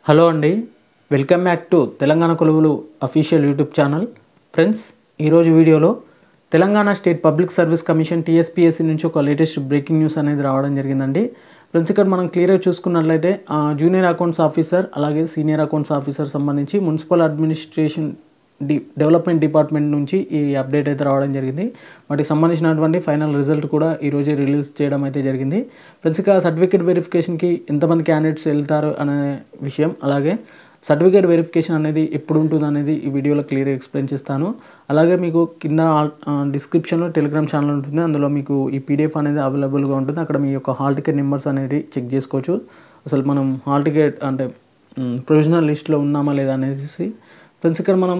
Hello అండి, welcome back to Telangana కొలువులు official YouTube channel. Friends, ఈరోజు వీడియోలో Telangana state public service commission TSPSC నుంచి ఒక లేటెస్ట్ బ్రేకింగ్ న్యూస్ అనేది రావడం జరిగిందండి. ఫ్రెండ్స్, ఇక్కడ మనం క్లియర్గా చూసుకున్నట్లయితే జూనియర్ అకౌంట్స్ ఆఫీసర్ అలాగే సీనియర్ అకౌంట్స్ ఆఫీసర్ సంబంధించి మున్సిపల్ అడ్మినిస్ట్రేషన్ డెవలప్మెంట్ డిపార్ట్మెంట్ నుంచి ఈ అప్డేట్ అయితే రావడం జరిగింది. వాటికి సంబంధించినటువంటి ఫైనల్ రిజల్ట్ కూడా ఈరోజే రిలీజ్ చేయడం అయితే జరిగింది. ఫ్రెండ్స్, ఇక సర్టిఫికేట్ వెరిఫికేషన్కి ఎంతమంది క్యాండిడేట్స్ వెళ్తారు అనే విషయం, అలాగే సర్టిఫికేట్ వెరిఫికేషన్ అనేది ఎప్పుడు ఉంటుంది అనేది ఈ వీడియోలో క్లియర్గా ఎక్స్ప్లెయిన్ చేస్తాను. అలాగే మీకు కింద డిస్క్రిప్షన్లో టెలిగ్రామ్ ఛానల్ ఉంటుంది, అందులో మీకు ఈ పీడిఎఫ్ అనేది అవైలబుల్గా ఉంటుంది. అక్కడ మీ యొక్క హాల్ టికెట్ నెంబర్స్ అనేది చెక్ చేసుకోవచ్చు. అసలు మనం హాల్ టికెట్ అంటే ప్రొవిజనల్ లిస్ట్లో ఉన్నామా లేదా అనేసి. ఫ్రెండ్స్, ఇక్కడ మనం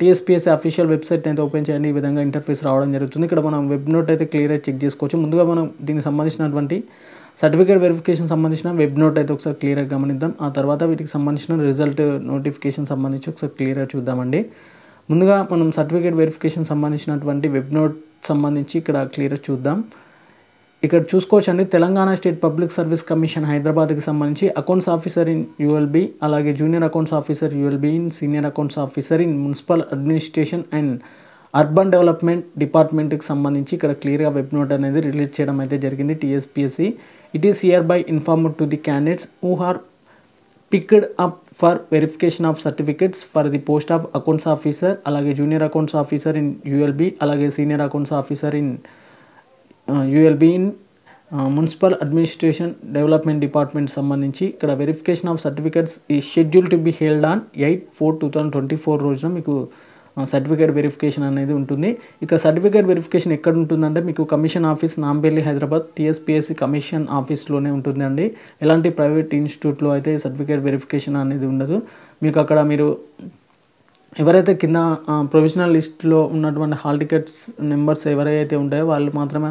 టీఎస్పీఎస్సీ అఫీషియల్ వెబ్సైట్ అయితే ఓపెన్ చేయండి. ఈ విధంగా ఇంటర్ఫేస్ రావడం జరుగుతుంది. ఇక్కడ మనం వెబ్ నోట్ అయితే క్లియర్గా చెక్ చేసుకోవచ్చు. ముందుగా మనం దీనికి సంబంధించినటువంటి సర్టిఫికేట్ వెరిఫికేషన్ సంబంధించిన వెబ్ నోట్ అయితే ఒకసారి క్లియర్గా గమనిద్దాం. ఆ తర్వాత వీటికి సంబంధించిన రిజల్ట్ నోటిఫికేషన్ సంబంధించి ఒకసారి క్లియర్గా చూద్దామండి. ముందుగా మనం సర్టిఫికేట్ వెరిఫికేషన్ సంబంధించినటువంటి వెబ్ నోట్ సంబంధించి ఇక్కడ క్లియర్గా చూద్దాం. ఇక్కడ చూసుకోవచ్చు అండి, Telangana state public service commission హైదరాబాద్కి సంబంధించి అకౌంట్స్ ఆఫీసర్ ఇన్ యూఎల్బీ, అలాగే junior accounts officer ULB in, senior accounts officer in municipal administration and urban development డిపార్ట్మెంట్కి సంబంధించి ఇక్కడ క్లియర్గా వెబ్ నోట్ అనేది రిలీజ్ చేయడం అయితే జరిగింది TSPSC. It is hereby informed to the candidates who are picked up for verification of certificates for the post of accounts officer, అలాగే junior accounts officer in ULB, అలాగే senior accounts officer in ULB in municipal administration development department సంబంధించి ఇక్కడ verification of certificates ఈ schedule to be held on 8/4/2024 రోజున మీకు certificate verification అనేది ఉంటుంది. ఇక సర్టిఫికేట్ వెరిఫికేషన్ ఎక్కడ ఉంటుందంటే మీకు commission office Nampally Hyderabad TSPSC commission ఆఫీస్లోనే ఉంటుందండి. ఎలాంటి ప్రైవేట్ ఇన్స్టిట్యూట్లో అయితే సర్టిఫికేట్ వెరిఫికేషన్ అనేది ఉండదు. మీకు అక్కడ మీరు ఎవరైతే కింద ప్రొవిజనల్ లిస్ట్లో ఉన్నటువంటి హాల్ టికెట్స్ నెంబర్స్ ఎవరైతే ఉంటాయో వాళ్ళు మాత్రమే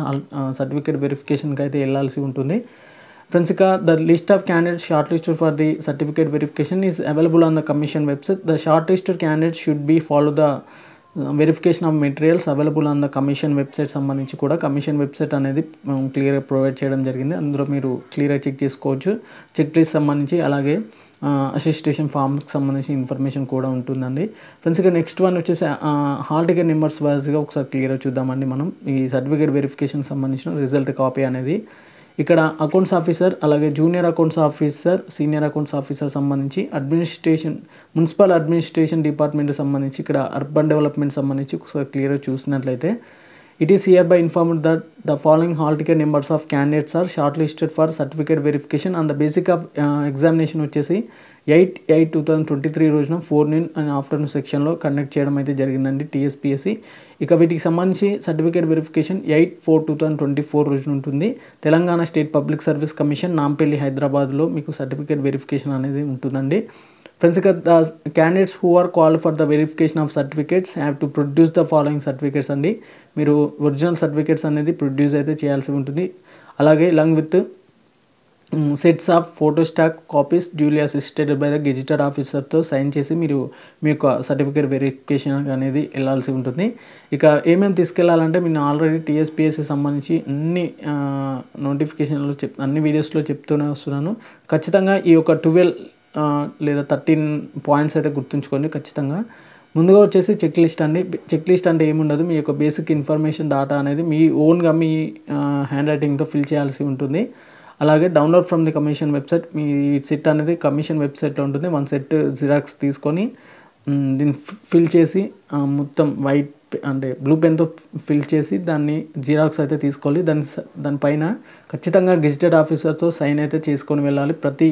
సర్టిఫికేట్ వెరిఫికేషన్కి అయితే వెళ్ళాల్సి ఉంటుంది. ఫ్రెండ్స్, ఇక the list of candidates shortlisted for the certificate verification is available on the commission website. The shortlisted candidates should be follow the verification of materials available on the commission website సంబంధించి కూడా commission website అనేది క్లియర్గా provide చేయడం జరిగింది. అందులో మీరు క్లియర్గా check చేసుకోవచ్చు. చెక్ లిస్ట్ సంబంధించి అలాగే అసిస్టేషన్ ఫామ్కి సంబంధించిన ఇన్ఫర్మేషన్ కూడా ఉంటుందండి. ఫ్రెండ్స్, ఇక నెక్స్ట్ వన్ వచ్చేసి హాల్ టికెట్ నెంబర్స్ వైజ్గా ఒకసారి క్లియర్గా చూద్దామండి. మనం ఈ సర్టిఫికేట్ వెరిఫికేషన్ సంబంధించిన రిజల్ట్ కాపీ అనేది ఇక్కడ అకౌంట్స్ ఆఫీసర్, అలాగే junior accounts officer, senior accounts officer సంబంధించి అడ్మినిస్ట్రేషన్ మున్సిపల్ అడ్మినిస్ట్రేషన్ డిపార్ట్మెంట్ సంబంధించి ఇక్కడ అర్బన్ డెవలప్మెంట్ సంబంధించి ఒకసారి క్లియర్గా చూసినట్లయితే it is hereby informed that the following hall ticket numbers of candidates are shortlisted for certificate verification on the basic of examination వచ్చేసి 8/8/2023 రోజున 4 noon and afternoon సెక్షన్లో conduct చేయడం అయితే జరిగిందండి టీఎస్పీఎస్సీ. ఇక వీటికి సంబంధించి సర్టిఫికేట్ వెరిఫికేషన్ 8/4/2024 రోజున ఉంటుంది. Telangana state public service commission Nampally హైదరాబాద్లో మీకు సర్టిఫికేట్ వెరిఫికేషన్ అనేది ఉంటుందండి. ఫ్రెండ్స్, ఇక the candidates who are called for the verification of certificates have to produce the following certificates అండి. మీరు ఒరిజినల్ సర్టిఫికేట్స్ అనేది ప్రొడ్యూస్ అయితే చేయాల్సి ఉంటుంది. అలాగే long with sets of photostat copies duly attested by the gazetted ఆఫీసర్తో sign చేసి మీరు మీ యొక్క సర్టిఫికేట్ వెరిఫికేషన్ అనేది వెళ్ళాల్సి ఉంటుంది. ఇక ఏమేమి తీసుకెళ్లాలంటే నేను ఆల్రెడీ టీఎస్పీఎస్సీ సంబంధించి అన్ని నోటిఫికేషన్లో అన్ని వీడియోస్లో చెప్తూనే వస్తున్నాను. ఖచ్చితంగా ఈ యొక్క 12 లేదా 13 పాయింట్స్ అయితే గుర్తుంచుకోండి ఖచ్చితంగా. ముందుగా వచ్చేసి చెక్ లిస్ట్ అండి. చెక్ లిస్ట్ అంటే ఏముండదు, మీ యొక్క బేసిక్ ఇన్ఫర్మేషన్ డాటా అనేది మీ ఓన్గా మీ హ్యాండ్ రైటింగ్తో ఫిల్ చేయాల్సి ఉంటుంది. అలాగే download from the commission website, me set అనేది కమిషన్ వెబ్సైట్లో ఉంటుంది. 1 సెట్ జిరాక్స్ తీసుకొని దీన్ని ఫిల్ చేసి మొత్తం వైట్ అంటే బ్లూ పెన్తో ఫిల్ చేసి దాన్ని జిరాక్స్ అయితే తీసుకోవాలి. దానిపైన ఖచ్చితంగా గెజిటెడ్ ఆఫీసర్తో సైన్ అయితే చేసుకొని వెళ్ళాలి. ప్రతి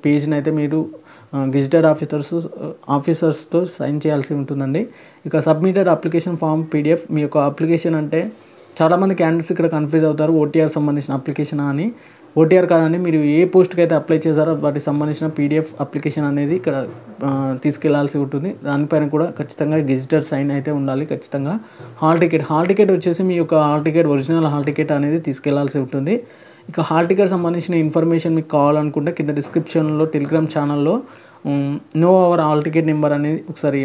పేజ్ని అయితే మీరు గెజిటెడ్ ఆఫీసర్స్తో సైన్ చేయాల్సి ఉంటుందండి. ఇక సబ్మిటెడ్ అప్లికేషన్ ఫామ్ పీడిఎఫ్, మీ యొక్క అప్లికేషన్ అంటే చాలామంది క్యాండిడేట్స్ ఇక్కడ కన్ఫ్యూజ్ అవుతారు. ఓటీఆర్ సంబంధించిన అప్లికేషన్ అని. ఓటీఆర్ కాదండి, మీరు ఏ పోస్ట్కి అయితే అప్లై చేశారో వాటికి సంబంధించిన పీడిఎఫ్ అప్లికేషన్ అనేది ఇక్కడ తీసుకెళ్లాల్సి ఉంటుంది. దానిపైన కూడా ఖచ్చితంగా గెజిటెడ్ సైన్ అయితే ఉండాలి ఖచ్చితంగా. హాల్ టికెట్ వచ్చేసి మీ యొక్క hall ticket original hall ticket అనేది తీసుకెళ్లాల్సి ఉంటుంది. ఇక హాల్ టికెట్ సంబంధించిన ఇన్ఫర్మేషన్ మీకు కావాలనుకుంటే కింద డిస్క్రిప్షన్లో టెలిగ్రామ్ ఛానల్లో know our hall ticket number అనేది ఒకసారి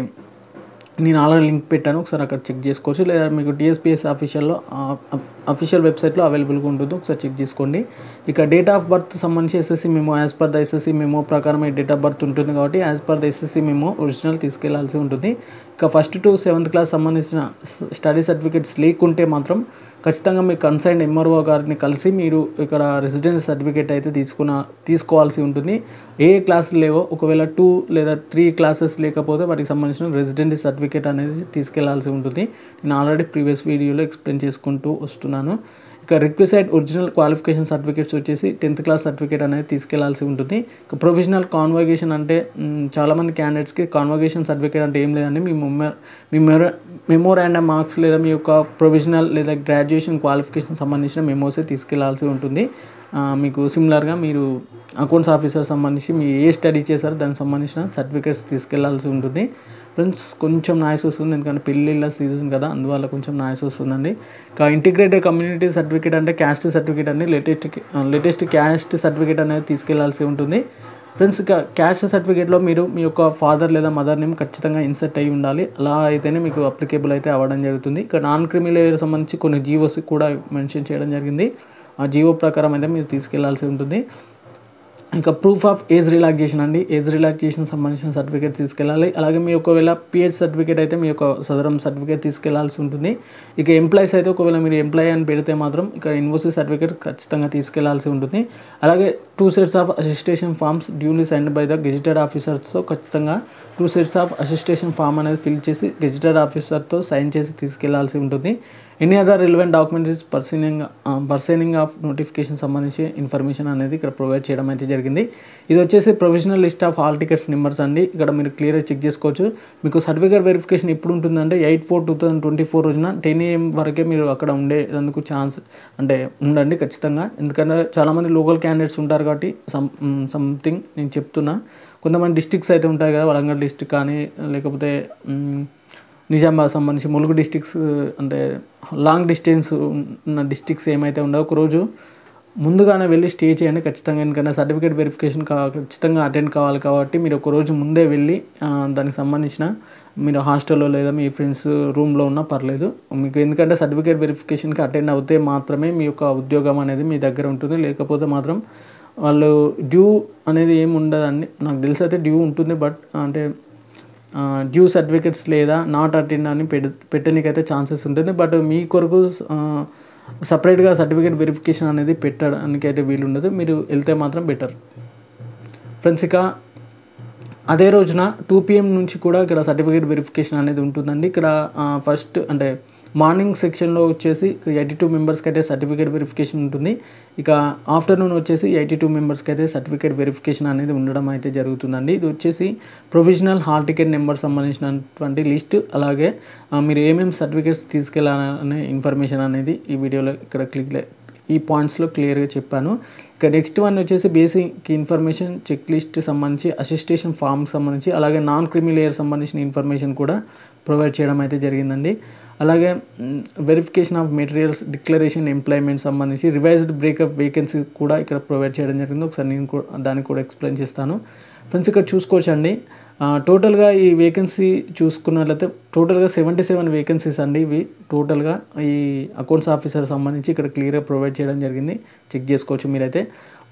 నేను ఆల్రెడీ లింక్ పెట్టాను, ఒకసారి అక్కడ చెక్ చేసుకోవచ్చు. లేదా మీకు టీఎస్పీఎస్సీ అఫీషియల్ వెబ్సైట్లో అవైలబుల్గా ఉంటుంది, ఒకసారి చెక్ చేసుకోండి. ఇక డేట్ ఆఫ్ బర్త్ సంబంధించి SSC memo as per the SSC memo ప్రకారం ఈ డేట్ ఆఫ్ బర్త్ ఉంటుంది కాబట్టి as per the SSC memo original తీసుకెళ్లాల్సి ఉంటుంది. ఇక 1st to 7th క్లాస్ సంబంధించిన స్టడీ సర్టిఫికేట్స్ లేకుంటే మాత్రం ఖచ్చితంగా మీ కన్సర్న్ ఎంఆర్ఓ గారిని కలిసి మీరు ఇక్కడ రెసిడెన్స్ సర్టిఫికేట్ అయితే తీసుకోవాల్సి ఉంటుంది. ఏ క్లాసులు లేవో, ఒకవేళ 2 లేదా 3 క్లాసెస్ లేకపోతే వాటికి సంబంధించిన రెసిడెన్స్ సర్టిఫికేట్ అనేది తీసుకెళ్లాల్సి ఉంటుంది. నేను ఆల్రెడీ ప్రీవియస్ వీడియోలో ఎక్స్ప్లెయిన్ చేసుకుంటూ వస్తున్నాను. ఇక రిక్వెసైడ్ ఒరిజినల్ క్వాలిఫికేషన్ సర్టిఫికేట్స్ వచ్చేసి 10th క్లాస్ సర్టిఫికేట్ అనేది తీసుకెళ్లాల్సి ఉంటుంది. ఇక ప్రొవిజనల్ కాన్వకేషన్ అంటే చాలామంది క్యాండిడేట్స్కి కాన్వకేషన్ సర్టిఫికేట్ అంటే ఏం లేదండి, మీ మెమోరాండమ్ మార్క్స్ లేదా మీ యొక్క ప్రొవిజనల్ లేదా గ్రాడ్యుయేషన్ క్వాలిఫికేషన్ సంబంధించిన మెమోసే తీసుకెళ్లాల్సి ఉంటుంది. మీకు సిమిలర్గా మీరు అకౌంట్స్ ఆఫీసర్ సంబంధించి మీరు ఏ స్టడీ చేశారో దానికి సంబంధించిన సర్టిఫికేట్స్ తీసుకెళ్లాల్సి ఉంటుంది. ఫ్రెండ్స్ కొంచెం నాయిస్ వస్తుంది, ఎందుకంటే పెళ్ళిళ్ళ సీజన్ కదా, అందువల్ల కొంచెం నాయిస్ వస్తుందండి. ఇంకా ఇంటిగ్రేటెడ్ కమ్యూనిటీ సర్టిఫికేట్ అంటే క్యాస్ట్ సర్టిఫికేట్ అండి, లేటెస్ట్ క్యాస్ట్ సర్టిఫికేట్ అనేది తీసుకెళ్లాల్సి ఉంటుంది. ఫ్రెండ్స్ ఇక క్యాస్ట్ సర్టిఫికేట్లో మీరు మీ యొక్క ఫాదర్ లేదా మదర్ నేమ్ ఖచ్చితంగా ఇన్సర్ట్ అయ్యి ఉండాలి, అలా అయితేనే మీకు అప్లికేబుల్ అయితే అవ్వడం జరుగుతుంది. ఇక నాన్ క్రిమినల్ లేయర్ సంబంధించి కొన్ని జీవోస్ కూడా మెన్షన్ చేయడం జరిగింది, ఆ జీవో ప్రకారం అయితే మీరు తీసుకెళ్లాల్సి ఉంటుంది. ఇంకా ప్రూఫ్ ఆఫ్ ఏజ్ రిలాక్సేషన్ అండి, ఏజ్ రిలాక్సేషన్ సంబంధించిన సర్టిఫికేట్ తీసుకెళ్ళాలి. అలాగే మీ ఒకవేళ పిహెచ్ సర్టిఫికేట్ అయితే మీ యొక్క సదరం సర్టిఫికేట్ తీసుకెళ్లాల్సి ఉంటుంది. ఇక ఎంప్లాయీస్ అయితే ఒకవేళ మీరు ఎంప్లాయీ అని పెడితే మాత్రం ఇక ఇన్వోసిస్ సర్టిఫికేట్ ఖచ్చితంగా తీసుకెళ్లాల్సి ఉంటుంది. అలాగే 2 sets of attestation forms duly signed by the gazetted ఆఫీసర్తో ఖచ్చితంగా 2 sets ఆఫ్ అసిస్టేషన్ ఫామ్ అనేది ఫిల్ చేసి గెజిటెడ్ ఆఫీసర్తో సైన్ చేసి తీసుకెళ్లాల్సి ఉంటుంది. Any other relevant documents pertaining of notification సంబంధించి ఇన్ఫర్మేషన్ అనేది ఇక్కడ ప్రొవైడ్ చేయడం అయితే జరిగింది. ఇది వచ్చేసి provisional list of hall tickets numbers అండి, ఇక్కడ మీరు క్లియర్గా చెక్ చేసుకోవచ్చు. మీకు సర్టిఫికేట్ వెరిఫికేషన్ ఎప్పుడు ఉంటుందంటే 8/4/2024 రోజున 10 AM వరకే మీరు అక్కడ ఉండేందుకు ఛాన్స్ అంటే ఉండండి ఖచ్చితంగా, ఎందుకంటే చాలామంది లోకల్ క్యాండిడేట్స్ ఉంటారు కాబట్టి సంథింగ్ నేను చెప్తున్నా. కొంతమంది డిస్ట్రిక్ట్స్ అయితే ఉంటాయి కదా, వరంగల్ డిస్ట్రిక్ట్ కానీ లేకపోతే నిజామాబాద్ సంబంధించి ములుగు డిస్ట్రిక్ట్స్ అంటే లాంగ్ డిస్టెన్స్ ఉన్న డిస్ట్రిక్ట్స్ ఏమైతే ఉండవు, ఒకరోజు ముందుగానే వెళ్ళి స్టే చేయండి ఖచ్చితంగా, ఎందుకంటే సర్టిఫికేట్ వెరిఫికేషన్ ఖచ్చితంగా అటెండ్ కావాలి కాబట్టి మీరు ఒకరోజు ముందే వెళ్ళి దానికి సంబంధించిన మీరు హాస్టల్లో లేదా మీ ఫ్రెండ్స్ రూమ్లో ఉన్నా పర్లేదు మీకు, ఎందుకంటే సర్టిఫికేట్ వెరిఫికేషన్కి అటెండ్ అవుతే మాత్రమే మీ యొక్క ఉద్యోగం అనేది మీ దగ్గర ఉంటుంది, లేకపోతే మాత్రం వాళ్ళు డ్యూ అనేది ఏమి ఉండదండి. నాకు తెలిసి అయితే డ్యూ ఉంటుంది, బట్ అంటే డ్యూ సర్టిఫికేట్స్ లేదా నాట్ అటెండ్ అని పెట్టడానికైతే ఛాన్సెస్ ఉంటుంది. బట్ మీ కొరకు సపరేట్గా సర్టిఫికేట్ వెరిఫికేషన్ అనేది పెట్టడానికి అయితే వీలు ఉండదు, మీరు వెళ్తే మాత్రం బెటర్. ఫ్రెండ్స్ ఇక అదే రోజున 2 PM నుంచి కూడా ఇక్కడ సర్టిఫికేట్ వెరిఫికేషన్ అనేది ఉంటుందండి. ఇక్కడ ఫస్ట్ అంటే మార్నింగ్ సెక్షన్లో వచ్చేసి 82 మెంబర్స్కి అయితే సర్టిఫికేట్ వెరిఫికేషన్ ఉంటుంది. ఇక ఆఫ్టర్నూన్ వచ్చేసి 82 మెంబర్స్కి అయితే సర్టిఫికేట్ వెరిఫికేషన్ అనేది ఉండడం అయితే జరుగుతుందండి. ఇది వచ్చేసి ప్రొవిజనల్ హాల్ టికెట్ నెంబర్ సంబంధించినటువంటి లిస్ట్, అలాగే మీరు ఏమేమి సర్టిఫికేట్స్ తీసుకెళ్ళాలనే ఇన్ఫర్మేషన్ అనేది ఈ వీడియోలో ఇక్కడ ఈ పాయింట్స్లో క్లియర్గా చెప్పాను. ఇక నెక్స్ట్ వన్ వచ్చేసి బేసిక్ ఇన్ఫర్మేషన్ చెక్ లిస్ట్ సంబంధించి అసిస్టేషన్ ఫామ్కి సంబంధించి అలాగే నాన్ క్రిమి లేయర్ సంబంధించిన ఇన్ఫర్మేషన్ కూడా ప్రొవైడ్ చేయడం అయితే జరిగిందండి. అలాగే verification of materials declaration employment సంబంధించి రివైజ్డ్ బ్రేకప్ వేకెన్సీ కూడా ఇక్కడ ప్రొవైడ్ చేయడం జరిగింది. ఒకసారి నేను దానికి కూడా ఎక్స్ప్లెయిన్ చేస్తాను. ఫ్రెండ్స్ ఇక్కడ చూసుకోవచ్చండి, టోటల్గా ఈ వేకెన్సీ చూసుకున్నట్లయితే టోటల్గా 77 వేకెన్సీస్ అండి. ఇవి టోటల్గా ఈ అకౌంట్స్ ఆఫీసర్ సంబంధించి ఇక్కడ క్లియర్గా ప్రొవైడ్ చేయడం జరిగింది, చెక్ చేసుకోవచ్చు మీరైతే.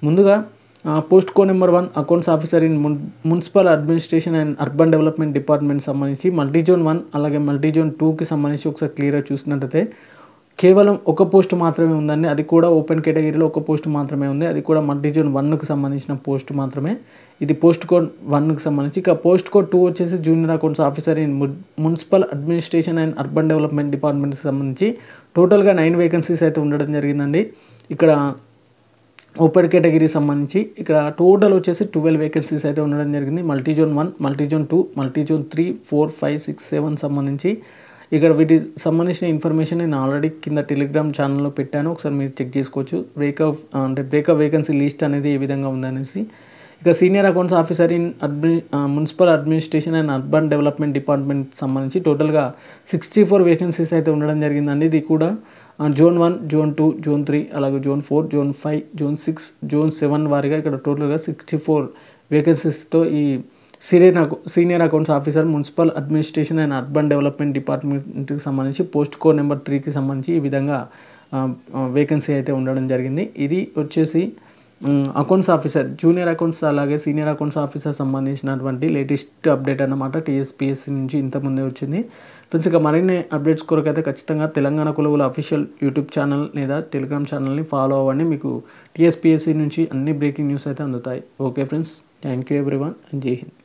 ముందుగా post code number 1 accounts officer in municipal administration and urban development department సంబంధించి మల్టీజోన్ 1 అలాగే మల్టీజోన్ 2కి సంబంధించి ఒకసారి క్లియర్గా చూసినట్టయితే కేవలం ఒక పోస్ట్ మాత్రమే ఉందండి, అది కూడా ఓపెన్ కేటగిరీలో ఒక పోస్ట్ మాత్రమే ఉంది, అది కూడా మల్టీజోన్ 1కి సంబంధించిన పోస్ట్ మాత్రమే. ఇది పోస్ట్ కోడ్ 1కి సంబంధించి. ఇక పోస్ట్ కోడ్ 2 వచ్చేసి junior accounts officer in municipal administration and urban development డిపార్ట్మెంట్కి సంబంధించి టోటల్గా 9 వేకెన్సీస్ అయితే ఉండడం జరిగిందండి. ఇక్కడ ఓపెన్ కేటగిరీ సంబంధించి ఇక్కడ టోటల్ వచ్చేసి 12 వేకెన్సీస్ అయితే ఉండడం జరిగింది. మల్టీజోన్ 1, మల్టీజోన్ 2, మల్టీజోన్ 3, 4, 5, 6, 7 సంబంధించి ఇక్కడ వీటి సంబంధించిన ఇన్ఫర్మేషన్ నేను ఆల్రెడీ కింద టెలిగ్రామ్ ఛానల్లో పెట్టాను, ఒకసారి మీరు చెక్ చేసుకోవచ్చు. బ్రేకప్ వేకెన్సీ లిస్ట్ అనేది ఏ విధంగా ఉందనేసి. ఇక senior accounts officer in municipal administration and urban development department సంబంధించి టోటల్గా 64 వేకెన్సీస్ అయితే ఉండడం జరిగిందండి. ఇది కూడా జోన్ 1, జోన్ 2, జోన్ 3 అలాగే జోన్ 4, జోన్ 5, జోన్ 6, జోన్ 7 వారిగా ఇక్కడ టోటల్గా 64 వేకెన్సీస్తో ఈ senior accounts officer municipal administration and urban development డిపార్ట్మెంట్కి సంబంధించి పోస్ట్ కోడ్ నెంబర్ 3కి సంబంధించి ఈ విధంగా వేకెన్సీ అయితే ఉండడం జరిగింది. ఇది వచ్చేసి అకౌంట్స్ ఆఫీసర్, జూనియర్ అకౌంట్స్ అలాగే సీనియర్ అకౌంట్స్ ఆఫీసర్ సంబంధించినటువంటి లేటెస్ట్ అప్డేట్ అన్నమాట. టీఎస్పీఎస్సీ నుంచి ఇంతకుముందే వచ్చింది. ఫ్రెండ్స్, ఇక మరిన్ని అప్డేట్స్ కొరకైతే ఖచ్చితంగా తెలంగాణ కొలువుల అఫీషియల్ యూట్యూబ్ ఛానల్ లేదా టెలిగ్రామ్ ఛానల్ని ఫాలో అవ్వండి. మీకు టీఎస్పీఎస్సీ నుంచి అన్ని బ్రేకింగ్ న్యూస్ అయితే అందుతాయి. Okay friends, thank you everyone and జై హింద్.